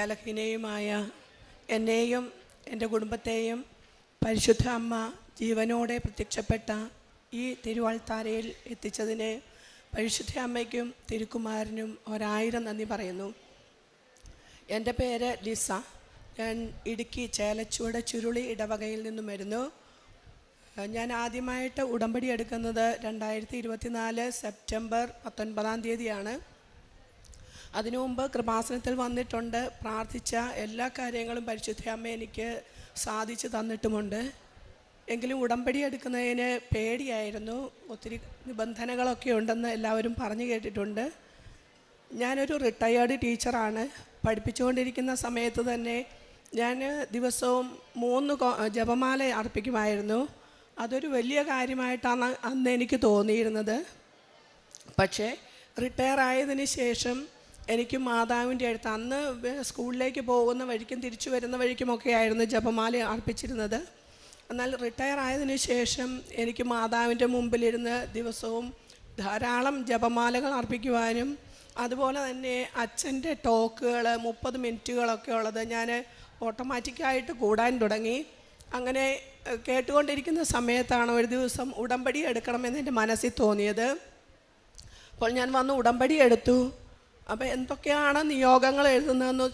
ബലഹീനയുമായ എന്നെയും എൻ്റെ കുടുംബത്തെയും പരിശുദ്ധ അമ്മ ജീവനോടെ പ്രത്യക്ഷപ്പെട്ട ഈ തിരുവാൾത്താരയിൽ എത്തിച്ചതിന് പരിശുദ്ധ അമ്മയ്ക്കും തിരുക്കുമാരനും 1000 നന്ദി പറയുന്നു. എൻ്റെ പേര് ലിസ. ഞാൻ ഇടുക്കി ചേലച്ചുവട് ചുരുളി ഇടവകയിൽ നിന്നും വരുന്നു. ഞാൻ ആദ്യമായിട്ട് ഉടമ്പടി എടുക്കുന്നത് 2024 സെപ്റ്റംബർ 19 അതിനു മുമ്പ് കൃപാസനത്തിൽ വന്നിട്ടുണ്ട്. പ്രാർത്ഥിച്ച എല്ലാ കാര്യങ്ങളും പരിശുദ്ധ അമ്മ എനിക്ക് സാധിച്ചു തന്നിട്ടുമുണ്ട്. എങ്കിലും ഉടമ്പടി എടുക്കുന്നതിന് പേടിയായിരുന്നു. ഒത്തിരി നിബന്ധനകളൊക്കെ ഉണ്ടെന്ന് എല്ലാവരും പറഞ്ഞു കേട്ടിട്ടുണ്ട്. ഞാനൊരു റിട്ടയേർഡ് ടീച്ചറാണ്. പഠിപ്പിച്ചുകൊണ്ടിരിക്കുന്ന സമയത്ത് തന്നെ ഞാൻ ദിവസവും 3 ജപമാല അർപ്പിക്കുമായിരുന്നു. അതൊരു വലിയ കാര്യമായിട്ടാണ് അന്ന് എനിക്ക് തോന്നിയിരുന്നത്. പക്ഷേ റിട്ടയർ ആയതിന് ശേഷം എനിക്ക് മാതാവിൻ്റെ അടുത്ത് അന്ന് സ്കൂളിലേക്ക് പോകുന്ന വഴിക്കും തിരിച്ചു വരുന്ന വഴിക്കുമൊക്കെ ആയിരുന്നു ജപമാല അർപ്പിച്ചിരുന്നത്. എന്നാൽ റിട്ടയർ ആയതിനു ശേഷം എനിക്ക് മാതാവിൻ്റെ മുമ്പിലിരുന്ന് ദിവസവും ധാരാളം ജപമാലകൾ അർപ്പിക്കുവാനും അതുപോലെ തന്നെ അച്ഛൻ്റെ ടോക്കുകൾ 30 മിനിറ്റുകളൊക്കെ ഉള്ളത് ഞാൻ ഓട്ടോമാറ്റിക്കായിട്ട് കൂടാൻ തുടങ്ങി. അങ്ങനെ കേട്ടുകൊണ്ടിരിക്കുന്ന സമയത്താണ് ഒരു ദിവസം ഉടമ്പടി എടുക്കണമെന്ന് എൻ്റെ മനസ്സിൽ തോന്നിയത്. അപ്പോൾ ഞാൻ വന്ന് ഉടമ്പടി എടുത്തു. അപ്പോൾ എന്തൊക്കെയാണ് നിയോഗങ്ങൾ എഴുതുന്നതെന്ന്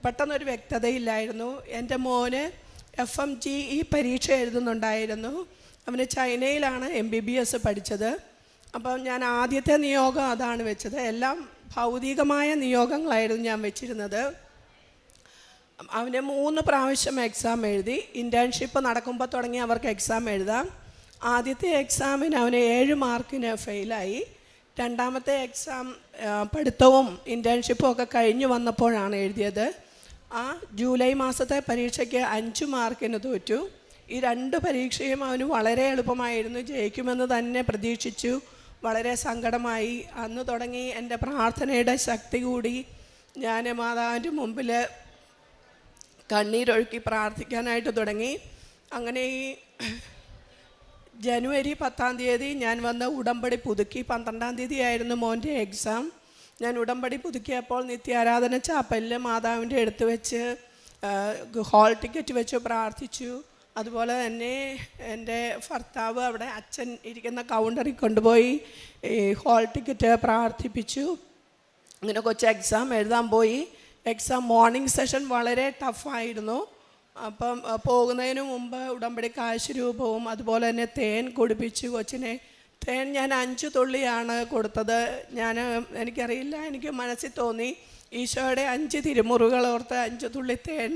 പെട്ടെന്നൊരു വ്യക്തതയില്ലായിരുന്നു. എൻ്റെ മോന് FMG പരീക്ഷ എഴുതുന്നുണ്ടായിരുന്നു. അവന് ചൈനയിലാണ് MBBS പഠിച്ചത്. അപ്പം ഞാൻ ആദ്യത്തെ നിയോഗം അതാണ് വെച്ചത്. എല്ലാം ഭൗതികമായ നിയോഗങ്ങളായിരുന്നു ഞാൻ വെച്ചിരുന്നത്. അവന് 3 പ്രാവശ്യം എക്സാം എഴുതി. ഇൻറ്റേൺഷിപ്പ് നടക്കുമ്പോൾ തുടങ്ങി അവർക്ക് എക്സാം എഴുതാം. ആദ്യത്തെ എക്സാമിന് അവന് 7 മാർക്കിന് ഫെയിലായി. രണ്ടാമത്തെ എക്സാം പഠിത്തവും ഇൻറ്റേൺഷിപ്പും ഒക്കെ കഴിഞ്ഞ് വന്നപ്പോഴാണ് എഴുതിയത്. ആ ജൂലൈ മാസത്തെ പരീക്ഷയ്ക്ക് 5 മാർക്കിന് തോറ്റു. ഈ 2 പരീക്ഷയും അവന് വളരെ എളുപ്പമായിരുന്നു. ജയിക്കുമെന്ന് തന്നെ പ്രതീക്ഷിച്ചു. വളരെ സങ്കടമായി. അന്ന് തുടങ്ങി എൻ്റെ പ്രാർത്ഥനയുടെ ശക്തി കൂടി. ഞാൻ മാതാവിൻ്റെ മുമ്പിൽ കണ്ണീരൊഴുക്കി പ്രാർത്ഥിക്കാനായിട്ട് തുടങ്ങി. അങ്ങനെ ഈ ജനുവരി 10 ഞാൻ വന്ന് ഉടമ്പടി പുതുക്കി. 12 ആയിരുന്നു മോൻ്റെ എക്സാം. ഞാൻ ഉടമ്പടി പുതുക്കിയപ്പോൾ നിത്യാരാധന ചാപ്പലിൽ മാതാവിൻ്റെ അടുത്ത് വെച്ച് ഹാൾ ടിക്കറ്റ് വെച്ച് പ്രാർത്ഥിച്ചു. അതുപോലെ തന്നെ എൻ്റെ ഭർത്താവ് അവിടെ അച്ഛൻ ഇരിക്കുന്ന കൗണ്ടറിൽ കൊണ്ടുപോയി ഈ ഹാൾ ടിക്കറ്റ് പ്രാർത്ഥിപ്പിച്ചു. അങ്ങനെ കൊച്ചു എക്സാം എഴുതാൻ പോയി. എക്സാം മോർണിംഗ് സെഷൻ വളരെ ടഫായിരുന്നു. അപ്പം പോകുന്നതിന് മുമ്പ് ഉടമ്പടി കാശ് രൂപവും അതുപോലെ തന്നെ തേൻ കുടിപ്പിച്ചു കൊച്ചിനെ. തേൻ ഞാൻ 5 തുള്ളിയാണ് കൊടുത്തത്. എനിക്കറിയില്ല, എനിക്ക് മനസ്സിൽ തോന്നി ഈശോയുടെ 5 തിരുമുറുകൾ ഓർത്ത് 5 തുള്ളി തേൻ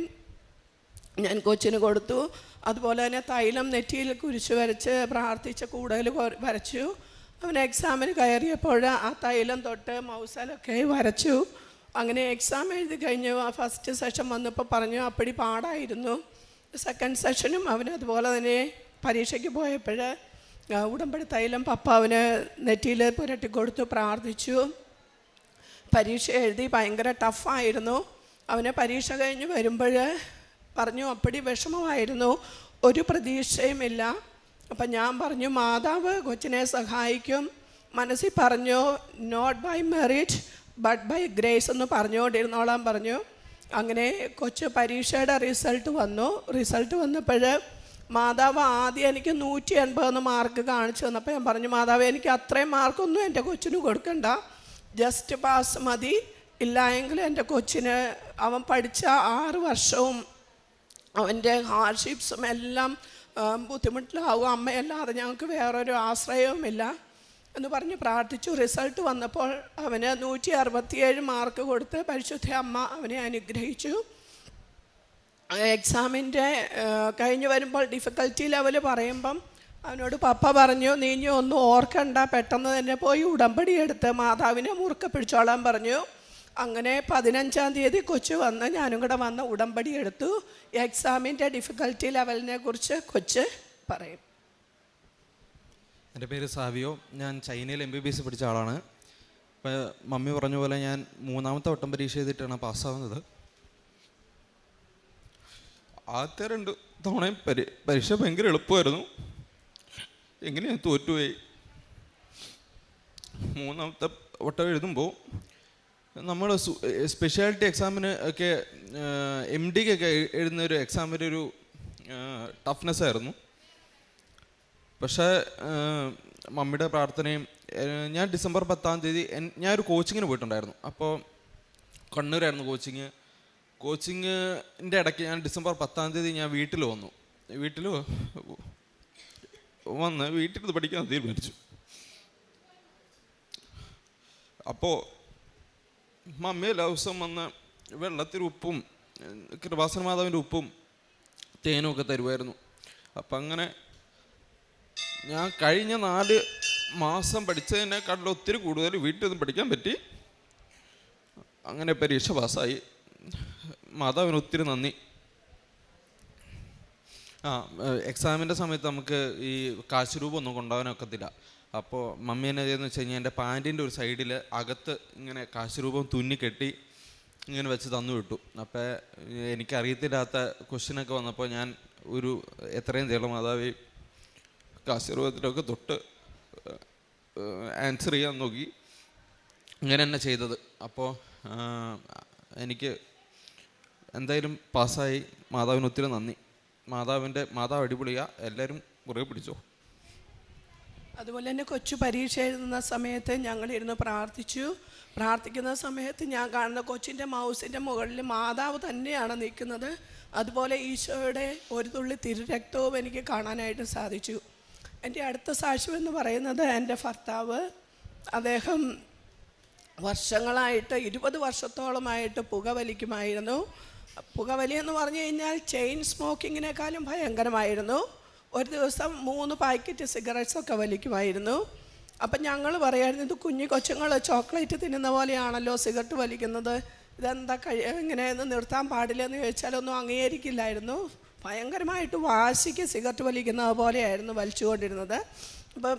ഞാൻ കൊച്ചിന് കൊടുത്തു. അതുപോലെ തന്നെ തൈലം നെറ്റിയിൽ കുരിശ് വരച്ച് പ്രാർത്ഥിച്ച് കൂടുതൽ വരച്ചു. അവൻ എക്സാമിന് കയറിയപ്പോൾ ആ തൈലം തൊട്ട് മൗസലൊക്കെ വരച്ചു. അങ്ങനെ എക്സാം എഴുതി കഴിഞ്ഞു. ഫസ്റ്റ് സെഷൻ വന്നപ്പോൾ പറഞ്ഞു അപ്പടി പാടായിരുന്നു. സെക്കൻഡ് സെഷനും അവന് അതുപോലെ തന്നെ പരീക്ഷയ്ക്ക് പോയപ്പോൾ ഉടമ്പടി തൈലം പപ്പ അവന് നെറ്റിയിൽ പുരട്ടിക്കൊടുത്തു, പ്രാർത്ഥിച്ചു. പരീക്ഷ എഴുതി. ഭയങ്കര ടഫായിരുന്നു. അവന് പരീക്ഷ കഴിഞ്ഞ് വരുമ്പോൾ പറഞ്ഞു അപ്പടി വിഷമമായിരുന്നു, ഒരു പ്രതീക്ഷയുമില്ല. അപ്പം ഞാൻ പറഞ്ഞു മാതാവ് കൊച്ചിനെ സഹായിക്കും. മനസ്സിൽ പറഞ്ഞു not by merit but by grace എന്ന് പറഞ്ഞുകൊണ്ടിരുന്നോളാൻ പറഞ്ഞു. അങ്ങനെ കൊച്ച് പരീക്ഷയുടെ റിസൾട്ട് വന്നു. റിസൾട്ട് വന്നപ്പോൾ മാതാവ് ആദ്യം എനിക്ക് 180 മാർക്ക് കാണിച്ചു തന്നപ്പോൾ ഞാൻ പറഞ്ഞു മാതാവ് എനിക്ക് അത്രയും മാർക്കൊന്നും എൻ്റെ കൊച്ചിന് കൊടുക്കണ്ട, ജസ്റ്റ് പാസ് മതി. ഇല്ല എങ്കിൽ എൻ്റെ കൊച്ചിന് അവൻ പഠിച്ച 6 വർഷവും അവൻ്റെ ഹാർഡ്ഷിപ്സും എല്ലാം ബുദ്ധിമുട്ടിലാവും, അമ്മയല്ലാതെ ഞങ്ങൾക്ക് വേറൊരു ആശ്രയവുമില്ല എന്ന് പറഞ്ഞ് പ്രാർത്ഥിച്ചു. റിസൾട്ട് വന്നപ്പോൾ അവന് 167 മാർക്ക് കൊടുത്ത് പരിശുദ്ധ അമ്മ അവനെ അനുഗ്രഹിച്ചു. എക്സാമിൻ്റെ കഴിഞ്ഞ് വരുമ്പോൾ ഡിഫിക്കൽറ്റി ലെവൽ പറയുമ്പം അവനോട് പപ്പ പറഞ്ഞു നീ ഇനി ഒന്നും ഓർക്കണ്ട, പെട്ടെന്ന് തന്നെ പോയി ഉടമ്പടി എടുത്ത് മാതാവിനെ മുറുക്കെ പിടിച്ചോളാൻ പറഞ്ഞു. അങ്ങനെ 15 കൊച്ച് വന്ന് ഞാനും കൂടെ വന്ന് ഉടമ്പടി എടുത്തു. എക്സാമിൻ്റെ ഡിഫിക്കൽറ്റി ലെവലിനെ കുറിച്ച് കൊച്ച് പറയും. എൻ്റെ പേര് സാവിയോ. ഞാൻ ചൈനയിൽ MBBS പഠിച്ച ആളാണ്. ഇപ്പോൾ മമ്മി പറഞ്ഞ പോലെ ഞാൻ 3ാമത്തെ വട്ടം പരീക്ഷ ചെയ്തിട്ടാണ് പാസ്സാവുന്നത്. ആദ്യത്തെ 2 തവണയും പരീക്ഷ ഭയങ്കര എളുപ്പമായിരുന്നു. എങ്ങനെയാണ് തോറ്റുപോയി. 3ാമത്തെ വട്ടം എഴുതുമ്പോൾ നമ്മൾ സ്പെഷ്യാലിറ്റി എക്സാമിന് ഒക്കെ MDക്കൊക്കെ എഴുതുന്ന ഒരു എക്സാമിൻ്റെ ഒരു ടഫ്നെസ് ആയിരുന്നു. പക്ഷേ മമ്മിയുടെ പ്രാർത്ഥനയും ഞാൻ ഡിസംബർ 10-ാം തീയതി ഞാനൊരു കോച്ചിങ്ങിന് പോയിട്ടുണ്ടായിരുന്നു. അപ്പോൾ കണ്ണൂരായിരുന്നു കോച്ചിങ്ങിൻ്റെ ഇടയ്ക്ക് ഞാൻ ഡിസംബർ 10-ാം തീയതി ഞാൻ വീട്ടിൽ വന്നു. വീട്ടിൽ പഠിക്കാൻ തീരുമാനിച്ചു. അപ്പോൾ മമ്മി എല്ലാ ദിവസവും വന്ന് വെള്ളത്തിൽ ഉപ്പും കൃപാസന മാതാവിൻ്റെ ഉപ്പും തേനും ഒക്കെ തരുമായിരുന്നു. അപ്പം അങ്ങനെ ഞാൻ കഴിഞ്ഞ 4 മാസം പഠിച്ചതിനേക്കാട്ടിലും ഒത്തിരി കൂടുതൽ വീട്ടിൽ നിന്ന് പഠിക്കാൻ പറ്റി. അങ്ങനെ പരീക്ഷ പാസ്സായി. മാതാവിന് ഒത്തിരി നന്ദി. എക്സാമിൻ്റെ സമയത്ത് നമുക്ക് ഈ കാശ് രൂപ ഒന്നും കൊണ്ടുപോകാനൊക്കത്തില്ല. അപ്പോൾ മമ്മി എന്നെ ചെയ്തെന്ന് വെച്ച് കഴിഞ്ഞാൽ എൻ്റെ പാൻറ്റിൻ്റെ ഒരു സൈഡിൽ അകത്ത് ഇങ്ങനെ കാശ് രൂപം തുന്നിക്കെട്ടി ഇങ്ങനെ വെച്ച് തന്നു വിട്ടു. അപ്പോൾ എനിക്കറിയത്തില്ലാത്ത ക്വസ്റ്റ്യനൊക്കെ വന്നപ്പോൾ ഞാൻ എത്രയും ചെയ്യണം മാതാവി കാശ് രൂപത്തിലൊക്കെ തൊട്ട് ആൻസർ ചെയ്യാൻ നോക്കി. അങ്ങനെ തന്നെ ചെയ്തത്. അപ്പോൾ എനിക്ക് എന്തായാലും പാസ്സായി. മാതാവിന് ഒത്തിരി നന്ദി. മാതാവ് അടിപൊളിയാ. എല്ലാവരും കുറേ പിടിച്ചോ. അതുപോലെ തന്നെ കൊച്ചു പരീക്ഷ എഴുതുന്ന സമയത്ത് ഞങ്ങളിരുന്ന് പ്രാർത്ഥിക്കുന്ന സമയത്ത് ഞാൻ കാണുന്ന കൊച്ചിൻ്റെ മൗസിൻ്റെ മുകളിൽ മാതാവ് തന്നെയാണ് നിൽക്കുന്നത്. അതുപോലെ ഈശോയുടെ ഒരു തുള്ളി തിരുരക്തവും എനിക്ക് കാണാനായിട്ട് സാധിച്ചു. എൻ്റെ അടുത്ത സാക്ഷ്യം എന്ന് പറയുന്നത് എൻ്റെ ഭർത്താവ്. അദ്ദേഹം വർഷങ്ങളായിട്ട് 20 വർഷത്തോളമായിട്ട് പുകവലിക്കുമായിരുന്നു. പുകവലി എന്ന് പറഞ്ഞു കഴിഞ്ഞാൽ ചെയിൻ സ്മോക്കിങ്ങിനേക്കാളും ഭയങ്കരമായിരുന്നു. ഒരു ദിവസം 3 പാക്കറ്റ് സിഗരറ്റ്സൊക്കെ വലിക്കുമായിരുന്നു. അപ്പം ഞങ്ങൾ പറയായിരുന്നു, ഇത് കുഞ്ഞു കൊച്ചുങ്ങൾ ചോക്ലേറ്റ് തിന്നുന്ന പോലെയാണല്ലോ സിഗരറ്റ് വലിക്കുന്നത്, ഇതെന്താ ഇങ്ങനെയൊന്നും നിർത്താൻ പാടില്ലെന്ന് ചോദിച്ചാലൊന്നും അംഗീകരിക്കില്ലായിരുന്നു. ഭയങ്കരമായിട്ട് വാശിക്ക് സിഗരറ്റ് വലിക്കുന്നത് പോലെയായിരുന്നു വലിച്ചുകൊണ്ടിരുന്നത്. അപ്പം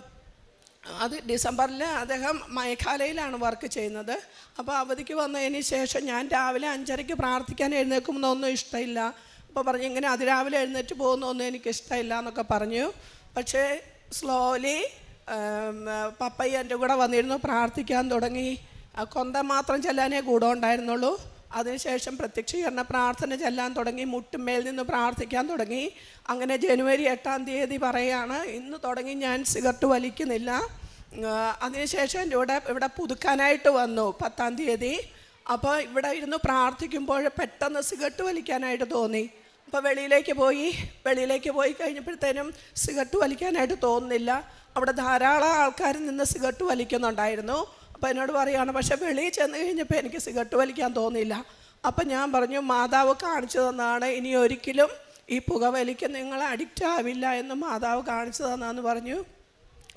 അത് ഡിസംബറിൽ അദ്ദേഹം മേഘാലയയിലാണ് വർക്ക് ചെയ്യുന്നത്. അപ്പോൾ അവധിക്ക് വന്നതിന് ശേഷം ഞാൻ രാവിലെ 5:30 പ്രാർത്ഥിക്കാൻ എഴുന്നേൽക്കുമെന്നൊന്നും ഇഷ്ടമില്ല. അപ്പോൾ പറഞ്ഞു ഇങ്ങനെ അതിരാവിലെ എഴുന്നേറ്റ് പോകുന്നൊന്നും എനിക്കിഷ്ടമില്ല എന്നൊക്കെ പറഞ്ഞു. പക്ഷേ സ്ലോലി പപ്പയ്യ എൻ്റെ കൂടെ വന്നിരുന്നു, പ്രാർത്ഥിക്കാൻ തുടങ്ങി. കൊന്ത മാത്രം ചെല്ലാനേ കൂടെ ഉണ്ടായിരുന്നുള്ളൂ. അതിനുശേഷം പ്രത്യക്ഷീകരണ പ്രാർത്ഥന ചെല്ലാൻ തുടങ്ങി, മുട്ടുമേൽ നിന്ന് പ്രാർത്ഥിക്കാൻ തുടങ്ങി. അങ്ങനെ ജനുവരി 8-ാം തീയതി പറയുകയാണ്, ഇന്ന് തുടങ്ങി ഞാൻ സിഗരറ്റ് വലിക്കുന്നില്ല. അതിനുശേഷം എൻ്റെ ഇവിടെ പുതുക്കാനായിട്ട് വന്നു 10-ാം തീയതി. അപ്പോൾ ഇവിടെ ഇരുന്ന് പ്രാർത്ഥിക്കുമ്പോൾ പെട്ടെന്ന് സിഗരറ്റ് വലിക്കാനായിട്ട് തോന്നി. അപ്പോൾ വെളിയിലേക്ക് പോയി കഴിഞ്ഞപ്പോഴത്തേനും സിഗരറ്റ് വലിക്കാനായിട്ട് തോന്നുന്നില്ല. അവിടെ ധാരാളം ആൾക്കാർ നിന്ന് സിഗരറ്റ് വലിക്കുന്നുണ്ടായിരുന്നു. അപ്പോൾ എന്നോട് പറയുകയാണ്, പക്ഷേ വെളിയിൽ ചെന്ന് കഴിഞ്ഞപ്പോൾ എനിക്ക് സിഗരറ്റ് വലിക്കാൻ തോന്നിയില്ല. അപ്പം ഞാൻ പറഞ്ഞു, മാതാവ് കാണിച്ചു തന്നതാണ്, ഇനി ഒരിക്കലും ഈ പുകവലിക്ക് നിങ്ങൾ അഡിക്റ്റ് ആവില്ല എന്ന് മാതാവ് കാണിച്ചു തന്നാന്ന് പറഞ്ഞു.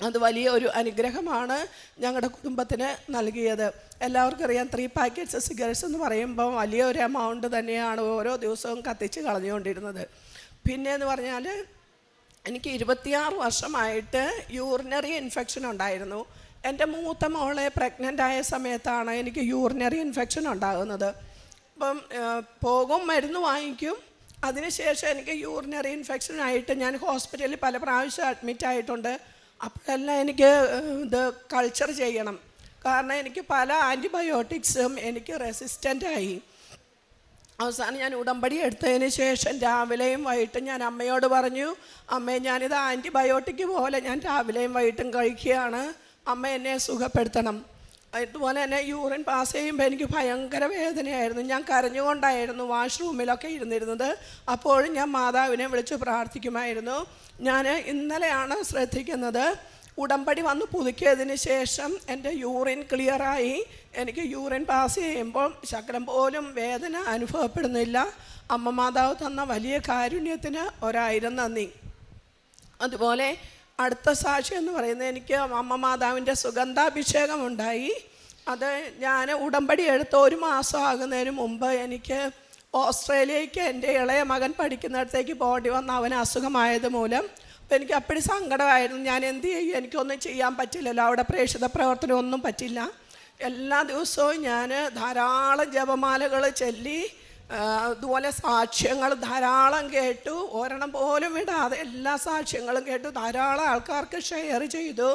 അത് വലിയ ഒരു അനുഗ്രഹമാണ് ഞങ്ങളുടെ കുടുംബത്തിന് നൽകിയത്. എല്ലാവർക്കും അറിയാം, 3 പാക്കറ്റ്സ് സിഗരറ്റ്സ് എന്ന് പറയുമ്പോൾ വലിയൊരു എമൗണ്ട് തന്നെയാണ് ഓരോ ദിവസവും കത്തിച്ച് കളഞ്ഞുകൊണ്ടിരുന്നത്. പിന്നെ എന്ന് പറഞ്ഞാൽ എനിക്ക് 26 വർഷമായിട്ട് യൂറിനറി ഇൻഫെക്ഷൻ ഉണ്ടായിരുന്നു. എൻ്റെ മൂത്ത മോളെ പ്രഗ്നൻ്റ് ആയ സമയത്താണ് എനിക്ക് യൂറിനറി ഇൻഫെക്ഷൻ ഉണ്ടാകുന്നത്. അപ്പം മരുന്ന് വാങ്ങിക്കും. അതിനുശേഷം എനിക്ക് യൂറിനറി ഇൻഫെക്ഷനായിട്ട് ഞാൻ ഹോസ്പിറ്റലിൽ പല പ്രാവശ്യം അഡ്മിറ്റ് ആയിട്ടുണ്ട്. അപ്പോഴെല്ലാം എനിക്ക് ഇത് കൾച്ചർ ചെയ്യണം, കാരണം എനിക്ക് പല ആൻറ്റിബയോട്ടിക്സും എനിക്ക് റെസിസ്റ്റൻ്റായി. അവസാനം ഞാൻ ഉടമ്പടി എടുത്തതിന് ശേഷം രാവിലെയും വൈകിട്ടും ഞാൻ അമ്മയോട് പറഞ്ഞു, അമ്മേ ഞാനിത് ആൻറ്റിബയോട്ടിക് പോലെ ഞാൻ രാവിലെയും വൈകിട്ടും കഴിക്കുകയാണ്, അമ്മ എന്നെ സുഖപ്പെടുത്തണം. അതുപോലെ തന്നെ യൂറിൻ പാസ് ചെയ്യുമ്പോൾ എനിക്ക് ഭയങ്കര വേദനയായിരുന്നു. ഞാൻ കരഞ്ഞുകൊണ്ടായിരുന്നു വാഷ്റൂമിലൊക്കെ ഇരുന്നിരുന്നത്. അപ്പോഴും ഞാൻ മാതാവിനെ വിളിച്ച് പ്രാർത്ഥിക്കുമായിരുന്നു. ഞാൻ ഇന്നലെയാണ് ശ്രദ്ധിക്കുന്നത്, ഉടമ്പടി വന്ന് പുതുക്കിയതിന് ശേഷം എൻ്റെ യൂറിൻ ക്ലിയറായി. എനിക്ക് യൂറിൻ പാസ് ചെയ്യുമ്പോൾ ശകലം പോലും വേദന അനുഭവപ്പെടുന്നില്ല. അമ്മ മാതാവ് തന്ന വലിയ കാരുണ്യത്തിന് 1000 നന്ദി. അതുപോലെ അടുത്ത സാക്ഷി എന്ന് പറയുന്നത്, എനിക്ക് അമ്മ മാതാവിൻ്റെ സുഗന്ധാഭിഷേകം ഉണ്ടായി. അത് ഞാൻ ഉടമ്പടി എടുത്ത് 1 മാസം ആകുന്നതിന് മുമ്പ് എനിക്ക് ഓസ്ട്രേലിയയ്ക്ക് എൻ്റെ ഇളയ മകൻ പഠിക്കുന്നിടത്തേക്ക് പോകേണ്ടി വന്ന അവന് അസുഖമായത് മൂലം. അപ്പോൾ എനിക്ക് അപ്പോഴും സങ്കടമായിരുന്നു. ഞാൻ എന്ത് ചെയ്യും, എനിക്കൊന്നും ചെയ്യാൻ പറ്റില്ലല്ലോ, അവിടെ പ്രേക്ഷിത പ്രവർത്തനം ഒന്നും പറ്റില്ല. എല്ലാ ദിവസവും ഞാൻ ധാരാളം ജപമാലകൾ ചൊല്ലി, അതുപോലെ സാക്ഷ്യങ്ങൾ ധാരാളം കേട്ടു. ഒരെണ്ണം പോലും വിടാതെ എല്ലാ സാക്ഷ്യങ്ങളും കേട്ടു. ധാരാളം ആൾക്കാർക്ക് ഷെയർ ചെയ്തു.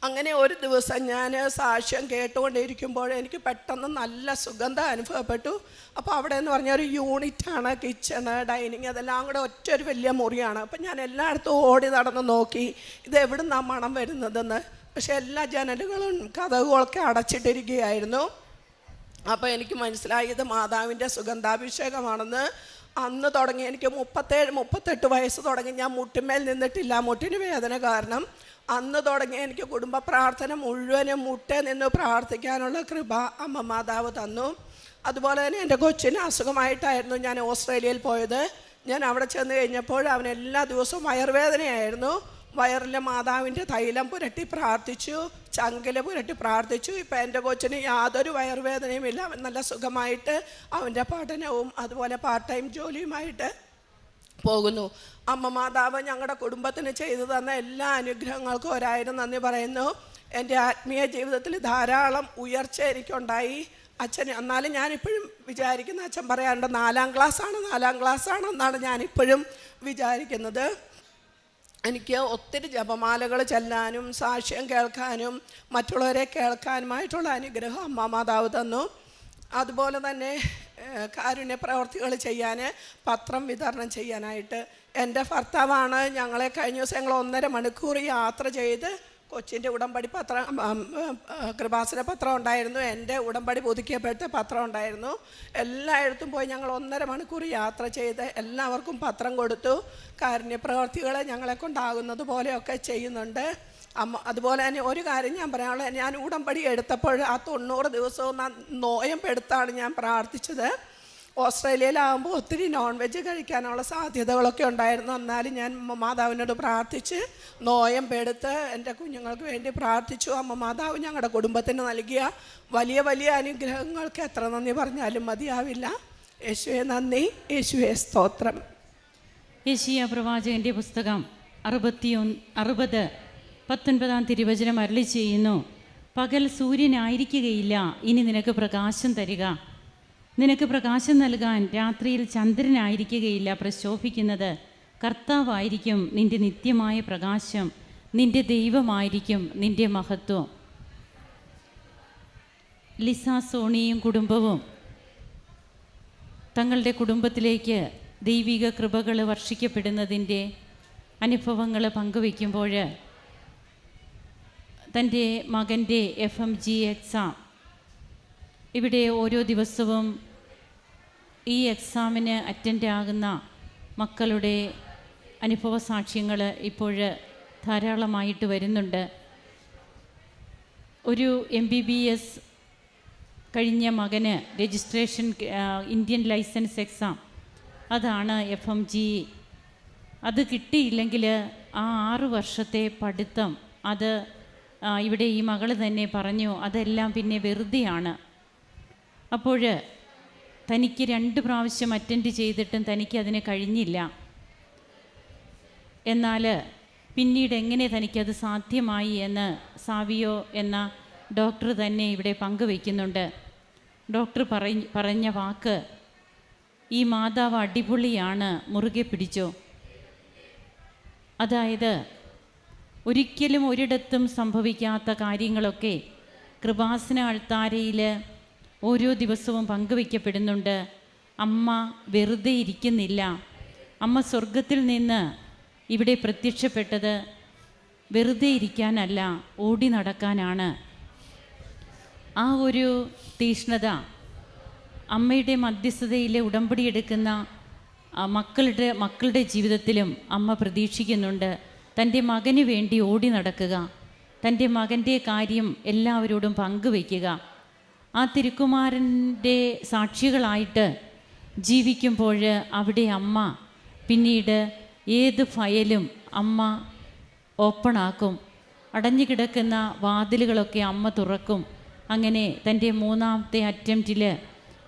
അങ്ങനെ ഒരു ദിവസം ഞാൻ സാക്ഷ്യം കേട്ടുകൊണ്ടിരിക്കുമ്പോൾ എനിക്ക് പെട്ടെന്ന് നല്ല സുഗന്ധം അനുഭവപ്പെട്ടു. അപ്പോൾ അവിടെ എന്ന് പറഞ്ഞാൽ ഒരു യൂണിറ്റാണ്, കിച്ചണ്, ഡൈനിങ്, അതെല്ലാം കൂടെ ഒറ്റൊരു വലിയ മുറിയാണ്. അപ്പം ഞാൻ എല്ലായിടത്തും ഓടി നടന്ന് നോക്കി ഇത് എവിടെ നിന്നാണ് മണം വരുന്നതെന്ന്. പക്ഷേ എല്ലാ ജനലുകളും കതകുകളൊക്കെ അടച്ചിട്ടിരിക്കുകയായിരുന്നു. അപ്പോൾ എനിക്ക് മനസ്സിലായി ഇത് മാതാവിൻ്റെ സുഗന്ധാഭിഷേകമാണെന്ന്. അന്ന് തുടങ്ങി എനിക്ക് 38 വയസ്സ് തുടങ്ങി ഞാൻ മുട്ടിന്മേൽ നിന്നിട്ടില്ല, മുട്ടിന് വേദന കാരണം. അന്ന് തുടങ്ങി എനിക്ക് കുടുംബ പ്രാർത്ഥന മുഴുവനും മുട്ടേ നിന്ന് പ്രാർത്ഥിക്കാനുള്ള കൃപ അമ്മ മാതാവ് തന്നു. അതുപോലെ തന്നെ എൻ്റെ കൊച്ചിന് അസുഖമായിട്ടായിരുന്നു ഞാൻ ഓസ്ട്രേലിയയിൽ പോയത്. ഞാൻ അവിടെ ചെന്ന് കഴിഞ്ഞപ്പോൾ അവന് എല്ലാ ദിവസവും വയറുവേദനയായിരുന്നു. വയറിൽ മാതാവിൻ്റെ തൈലം പുരട്ടി പ്രാർത്ഥിച്ചു, ചങ്കിൽ പുരട്ടി പ്രാർത്ഥിച്ചു. ഇപ്പം എൻ്റെ കൊച്ചിന് യാതൊരു വയറുവേദനയുമില്ല. അവൻ നല്ല സുഖമായിട്ട് അവൻ്റെ പഠനവും അതുപോലെ പാർട്ട് ടൈം ജോലിയുമായിട്ട് പോകുന്നു. അമ്മ മാതാവ് ഞങ്ങളുടെ കുടുംബത്തിന് ചെയ്തു തന്ന എല്ലാ അനുഗ്രഹങ്ങൾക്കും 1000 നന്ദി പറയുന്നു. എൻ്റെ ആത്മീയ ജീവിതത്തിൽ ധാരാളം ഉയർച്ച എനിക്കുണ്ടായി. അച്ഛൻ എന്നാലും ഞാനിപ്പോഴും വിചാരിക്കുന്ന, അച്ഛൻ പറയാറുണ്ട് 4ാം ക്ലാസ്സാണ് എന്നാണ് ഞാനിപ്പോഴും വിചാരിക്കുന്നത്. എനിക്ക് ഒത്തിരി ജപമാലകൾ ചെല്ലാനും സാക്ഷ്യം കേൾക്കാനും മറ്റുള്ളവരെ കേൾക്കാനുമായിട്ടുള്ള അനുഗ്രഹം അമ്മ മാതാവ് തന്നു. അതുപോലെ തന്നെ കാരുണ്യ പ്രവർത്തികൾ ചെയ്യാൻ, പത്രം വിതരണം ചെയ്യാനായിട്ട് എൻ്റെ ഭർത്താവാണ് ഞങ്ങളെ കഴിഞ്ഞ ദിവസം ഞങ്ങൾ 1.5 മണിക്കൂർ യാത്ര ചെയ്ത് കൊച്ചിൻ്റെ ഉടമ്പടി പത്രം, കൃപാസന പത്രം ഉണ്ടായിരുന്നു, എൻ്റെ ഉടമ്പടി പുതുക്കിയപ്പോഴത്തെ പത്രം ഉണ്ടായിരുന്നു. എല്ലായിടത്തും പോയി ഞങ്ങൾ 1.5 മണിക്കൂർ യാത്ര ചെയ്ത് എല്ലാവർക്കും പത്രം കൊടുത്തു. കാരുണ്യ പ്രവർത്തികൾ ഞങ്ങളെ കൊണ്ടാകുന്നത് പോലെയൊക്കെ ചെയ്യുന്നുണ്ട് അമ്മ. അതുപോലെ തന്നെ ഒരു കാര്യം ഞാൻ പറയാനുള്ളത്, ഞാൻ ഉടമ്പടി എടുത്തപ്പോൾ ആ 90 ദിവസവും നോയമ്പെടുത്താണ് ഞാൻ പ്രാർത്ഥിച്ചത്. ഓസ്ട്രേലിയയിലാകുമ്പോൾ ഒത്തിരി നോൺ വെജ് കഴിക്കാനുള്ള സാധ്യതകളൊക്കെ ഉണ്ടായിരുന്നു. എന്നാലും ഞാൻ മാതാവിനോട് പ്രാർത്ഥിച്ച് നോയമ്പെടുത്ത് എൻ്റെ കുഞ്ഞുങ്ങൾക്ക് വേണ്ടി പ്രാർത്ഥിച്ചു. അമ്മ മാതാവ് ഞങ്ങളുടെ കുടുംബത്തിന് നൽകിയ വലിയ വലിയ അനുഗ്രഹങ്ങൾക്ക് എത്ര നന്ദി പറഞ്ഞാലും മതിയാവില്ല. യേശുവേ നന്ദി, യേശുവേ സ്തോത്രം. യെശയ്യാ പ്രവാചകൻ്റെ പുസ്തകം 60:19 തിരുവചനം അരുളി ചെയ്യുന്നു: പകൽ സൂര്യനായിരിക്കുകയില്ല, ഇനി നിനക്ക് പ്രകാശം തരിക. നിനക്ക് പ്രകാശം നൽകാൻ രാത്രിയിൽ ചന്ദ്രനായിരിക്കുകയില്ല. പ്രശോഭിക്കുന്നത് കർത്താവായിരിക്കും നിൻ്റെ നിത്യമായ പ്രകാശം, നിൻ്റെ ദൈവമായിരിക്കും നിൻ്റെ മഹത്വം. ലിസ സോണിയും കുടുംബവും തങ്ങളുടെ കുടുംബത്തിലേക്ക് ദൈവിക കൃപകൾ വർഷിക്കപ്പെടുന്നതിൻ്റെ അനുഭവങ്ങൾ പങ്കുവയ്ക്കുമ്പോൾ തൻ്റെ മകൻ്റെ FMG എക്സാം, ഇവിടെ ഓരോ ദിവസവും ഈ എക്സാമിന് അറ്റൻഡ് ആകുന്ന മക്കളുടെ അനുഭവ സാക്ഷ്യങ്ങൾ ഇപ്പോൾ ധാരാളമായിട്ട് വരുന്നുണ്ട്. ഒരു MBBS കഴിഞ്ഞ മകന് രജിസ്ട്രേഷൻ ഇന്ത്യൻ ലൈസൻസ് എക്സാം, അതാണ് FMG. അത് കിട്ടിയില്ലെങ്കിൽ ആ 6 വർഷത്തെ പഠിത്തം, അത് ഇവിടെ ഈ മകൾ തന്നെ പറഞ്ഞു, അതെല്ലാം പിന്നെ വെറുതെയാണ്. അപ്പോൾ തനിക്ക് 2 പ്രാവശ്യം അറ്റൻഡ് ചെയ്തിട്ടും തനിക്കതിന് കഴിഞ്ഞില്ല. എന്നാൽ പിന്നീട് എങ്ങനെ തനിക്കത് സാധ്യമായി എന്ന് സാവിയോ എന്ന ഡോക്ടർ തന്നെ ഇവിടെ പങ്കുവയ്ക്കുന്നുണ്ട്. ഡോക്ടർ പറഞ്ഞ വാക്ക്, ഈ മാതാവ് അടിപൊളിയാണ്, മുറുകെ പിടിച്ചോ. അതായത് ഒരിക്കലും ഒരിടത്തും സംഭവിക്കാത്ത കാര്യങ്ങളൊക്കെ കൃപാസന അൾത്താരയിൽ ഓരോ ദിവസവും പങ്കുവയ്ക്കപ്പെടുന്നുണ്ട്. അമ്മ വെറുതെ ഇരിക്കുന്നില്ല. അമ്മ സ്വർഗത്തിൽ നിന്ന് ഇവിടെ പ്രത്യക്ഷപ്പെട്ടത് വെറുതെ ഇരിക്കാനല്ല, ഓടി നടക്കാനാണ്. ആ ഒരു തീഷ്ണത അമ്മയുടെ മധ്യസ്ഥതയിൽ ഉടമ്പടി എടുക്കുന്ന മക്കളുടെ ജീവിതത്തിലും അമ്മ പ്രതീക്ഷിക്കുന്നുണ്ട്. തൻ്റെ മകന് വേണ്ടി ഓടി നടക്കുക, തൻ്റെ മകൻ്റെ കാര്യം എല്ലാവരോടും പങ്കുവയ്ക്കുക. ആ തിരുക്കുമാരൻ്റെ സാക്ഷികളായിട്ട് ജീവിക്കുമ്പോൾ അവിടെ അമ്മ പിന്നീട് ഏത് ഫയലും അമ്മ ഓപ്പണാക്കും. അടഞ്ഞു കിടക്കുന്ന വാതിലുകളൊക്കെ അമ്മ തുറക്കും. അങ്ങനെ തൻ്റെ 3ാമത്തെ അറ്റംപ്റ്റിൽ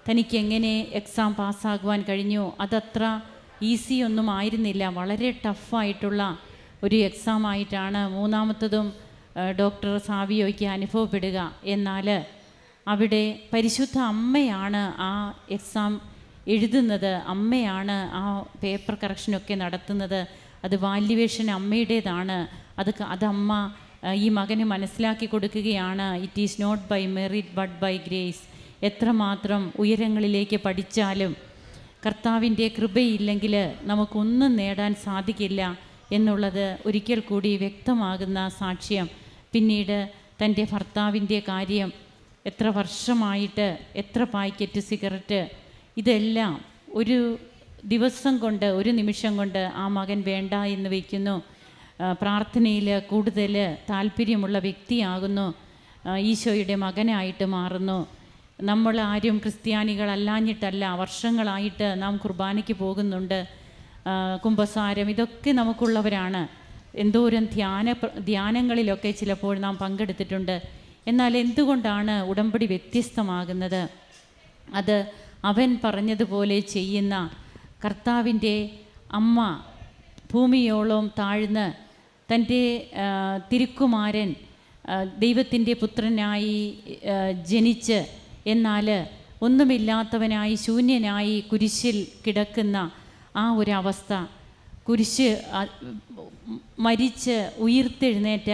തനിക്ക് എങ്ങനെ എക്സാം പാസ്സാകുവാൻ കഴിഞ്ഞു. അതത്ര ഈസി ഒന്നും ആയിരുന്നില്ല, വളരെ ടഫായിട്ടുള്ള ഒരു എക്സാം ആയിട്ടാണ് 3ാമത്തതും ഡോക്ടർ സാവിയോയ്ക്ക് അനുഭവപ്പെടുക. എന്നാൽ അവിടെ പരിശുദ്ധ അമ്മയാണ് ആ എക്സാം എഴുതുന്നത്, അമ്മയാണ് ആ പേപ്പർ കറക്ഷനൊക്കെ നടത്തുന്നത്. അത് വാല്യുവേഷൻ അമ്മയുടേതാണ്. അത് അമ്മ ഈ മകന് മനസ്സിലാക്കി കൊടുക്കുകയാണ്, it is not by merit but by grace. എത്രമാത്രം ഉയരങ്ങളിലേക്ക് പഠിച്ചാലും കർത്താവിൻ്റെ കൃപയില്ലെങ്കിൽ നമുക്കൊന്നും നേടാൻ സാധിക്കില്ല എന്നുള്ളത് ഒരിക്കൽ കൂടി വ്യക്തമാകുന്ന സാക്ഷ്യം. പിന്നീട് തൻ്റെ ഭർത്താവിൻ്റെ കാര്യം, എത്ര വർഷമായിട്ട് എത്ര പാക്കറ്റ് സിഗരറ്റ്, ഇതെല്ലാം ഒരു ദിവസം കൊണ്ട്, ഒരു നിമിഷം കൊണ്ട് ആ മകൻ വേണ്ട എന്ന് വയ്ക്കുന്നു. പ്രാർത്ഥനയിൽ കൂടുതൽ താല്പര്യമുള്ള വ്യക്തിയാകുന്നു, ഈശോയുടെ മകനായിട്ട് മാറുന്നു. നമ്മളാരും ക്രിസ്ത്യാനികളല്ലാഞ്ഞിട്ടല്ല, വർഷങ്ങളായിട്ട് നാം കുർബാനയ്ക്ക് പോകുന്നുണ്ട്, കുമ്പസാരം ഇതൊക്കെ നമുക്കുള്ളവരാണ്. എന്തോരം ധ്യാനങ്ങളിലൊക്കെ ചിലപ്പോൾ നാം പങ്കെടുത്തിട്ടുണ്ട്. എന്നാൽ എന്തുകൊണ്ടാണ് ഉടമ്പടി വ്യത്യസ്തമാകുന്നത്? അത് അവൻ പറഞ്ഞതുപോലെ ചെയ്യുന്ന കർത്താവിൻ്റെ അമ്മ ഭൂമിയോളം താഴ്ന്ന് തൻ്റെ തിരുക്കുമാരൻ ദൈവത്തിൻ്റെ പുത്രനായി ജനിച്ച്, എന്നാൽ ഒന്നുമില്ലാത്തവനായി ശൂന്യനായി കുരിശിൽ കിടക്കുന്ന ആ ഒരവസ്ഥ, കുരിശ് മരിച്ച് ഉയിർത്തെഴുന്നേറ്റ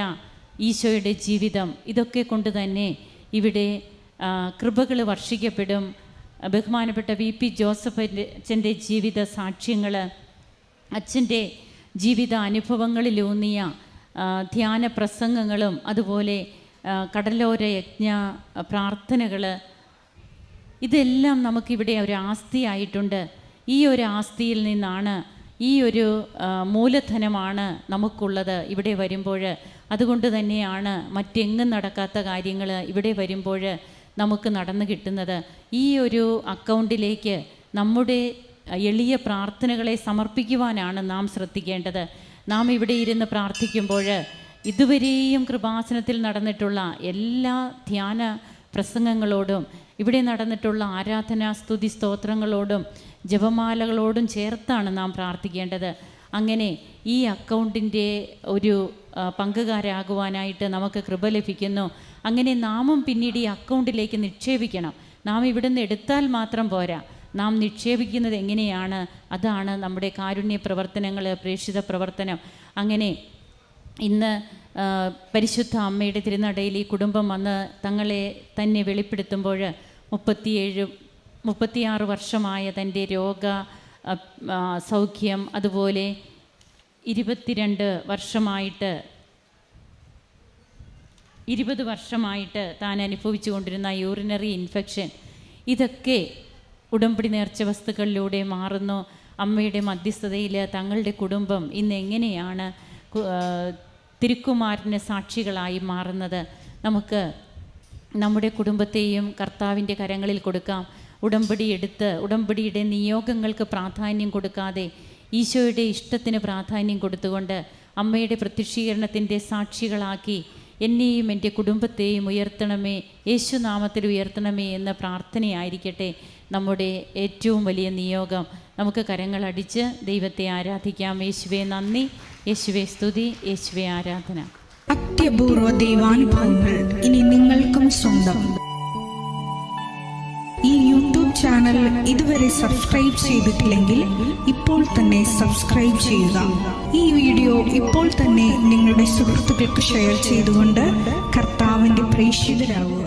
ഈശോയുടെ ജീവിതം, ഇതൊക്കെ കൊണ്ട് തന്നെ ഇവിടെ കൃപകൾ വർഷിക്കപ്പെടും. ബഹുമാനപ്പെട്ട VP ജോസഫ് അച്ഛൻ്റെ ജീവിത സാക്ഷ്യങ്ങൾ, അച്ഛൻ്റെ ജീവിത അനുഭവങ്ങളിലൂന്നിയ ധ്യാന പ്രസംഗങ്ങളും അതുപോലെ കടലോര യജ്ഞ പ്രാർത്ഥനകൾ, ഇതെല്ലാം നമുക്കിവിടെ ഒരു ആസ്തിയായിട്ടുണ്ട്. ഈ ഒരു ആസ്തിയിൽ നിന്നാണ്, ഈ ഒരു മൂലധനമാണ് നമുക്കുള്ളത് ഇവിടെ വരുമ്പോൾ. അതുകൊണ്ട് തന്നെയാണ് മറ്റെങ്ങും നടക്കാത്ത കാര്യങ്ങൾ ഇവിടെ വരുമ്പോൾ നമുക്ക് നടന്നു കിട്ടുന്നത്. ഈ ഒരു അക്കൗണ്ടിലേക്ക് നമ്മുടെ എളിയ പ്രാർത്ഥനകളെ സമർപ്പിക്കുവാനാണ് നാം ശ്രദ്ധിക്കേണ്ടത്. നാം ഇവിടെ ഇരുന്ന് പ്രാർത്ഥിക്കുമ്പോൾ ഇതുവരെയും കൃപാസനത്തിൽ നടന്നിട്ടുള്ള എല്ലാ ധ്യാന പ്രസംഗങ്ങളോടും ഇവിടെ നടന്നിട്ടുള്ള ആരാധനാ സ്തുതി സ്തോത്രങ്ങളോടും ജപമാലകളോടും ചേർത്താണ് നാം പ്രാർത്ഥിക്കേണ്ടത്. അങ്ങനെ ഈ അക്കൗണ്ടിൻ്റെ ഒരു പങ്കുകാരാകുവാനായിട്ട് നമുക്ക് കൃപ ലഭിക്കുന്നു. അങ്ങനെ നാമും പിന്നീട് ഈ അക്കൗണ്ടിലേക്ക് നിക്ഷേപിക്കണം. നാം ഇവിടുന്ന് എടുത്താൽ മാത്രം പോരാ, നാം നിക്ഷേപിക്കുന്നത് എങ്ങനെയാണ്? അതാണ് നമ്മുടെ കാരുണ്യ പ്രവർത്തനങ്ങൾ, പ്രേക്ഷിത പ്രവർത്തനം. അങ്ങനെ ഇന്ന് പരിശുദ്ധ അമ്മയുടെ തിരുനടയിൽ ഈ കുടുംബം വന്ന് തങ്ങളെ തന്നെ വെളിപ്പെടുത്തുമ്പോൾ 36 വർഷമായ തൻ്റെ രോഗ സൗഖ്യം, അതുപോലെ 20 വർഷമായിട്ട് താൻ അനുഭവിച്ചു കൊണ്ടിരുന്ന യൂറിനറി ഇൻഫെക്ഷൻ, ഇതൊക്കെ ഉടമ്പടി നേർച്ച വസ്തുക്കളിലൂടെ മാറുന്നു. അമ്മയുടെ മധ്യസ്ഥതയിൽ തങ്ങളുടെ കുടുംബം ഇന്ന് എങ്ങനെയാണ് തിരുക്കുമാരന് സാക്ഷികളായി മാറുന്നത്? നമുക്ക് നമ്മുടെ കുടുംബത്തെയും കർത്താവിൻ്റെ കരങ്ങളിൽ കൊടുക്കാം. ഉടമ്പടി എടുത്ത് ഉടമ്പടിയുടെ നിയോഗങ്ങൾക്ക് പ്രാധാന്യം കൊടുക്കാതെ ഈശോയുടെ ഇഷ്ടത്തിന് പ്രാധാന്യം കൊടുത്തുകൊണ്ട് അമ്മയുടെ പ്രത്യക്ഷീകരണത്തിൻ്റെ സാക്ഷികളാക്കി എന്നെയും എൻ്റെ കുടുംബത്തെയും ഉയർത്തണമേ, യേശുനാമത്തിൽ ഉയർത്തണമേ എന്ന പ്രാർത്ഥനയായിരിക്കട്ടെ നമ്മുടെ ഏറ്റവും വലിയ നിയോഗം. നമുക്ക് കരങ്ങളടിച്ച് ദൈവത്തെ ആരാധിക്കാം. യേശുവേ നന്ദി, യേശുവേ സ്തുതി, യേശുവേ ആരാധന. അത്യപൂർവ ദൈവാനുഭവങ്ങൾ ഇനി നിങ്ങൾക്കും സ്വന്തം. ഈ യൂട്യൂബ് ചാനൽ ഇതുവരെ സബ്സ്ക്രൈബ് ചെയ്തിട്ടില്ലെങ്കിൽ ഇപ്പോൾ തന്നെ സബ്സ്ക്രൈബ് ചെയ്യുക. ഈ വീഡിയോ ഇപ്പോൾ തന്നെ നിങ്ങളുടെ സുഹൃത്തുക്കൾക്ക് ഷെയർ ചെയ്തുകൊണ്ട് കർത്താവിൻ്റെ പ്രേക്ഷിതരാകുക.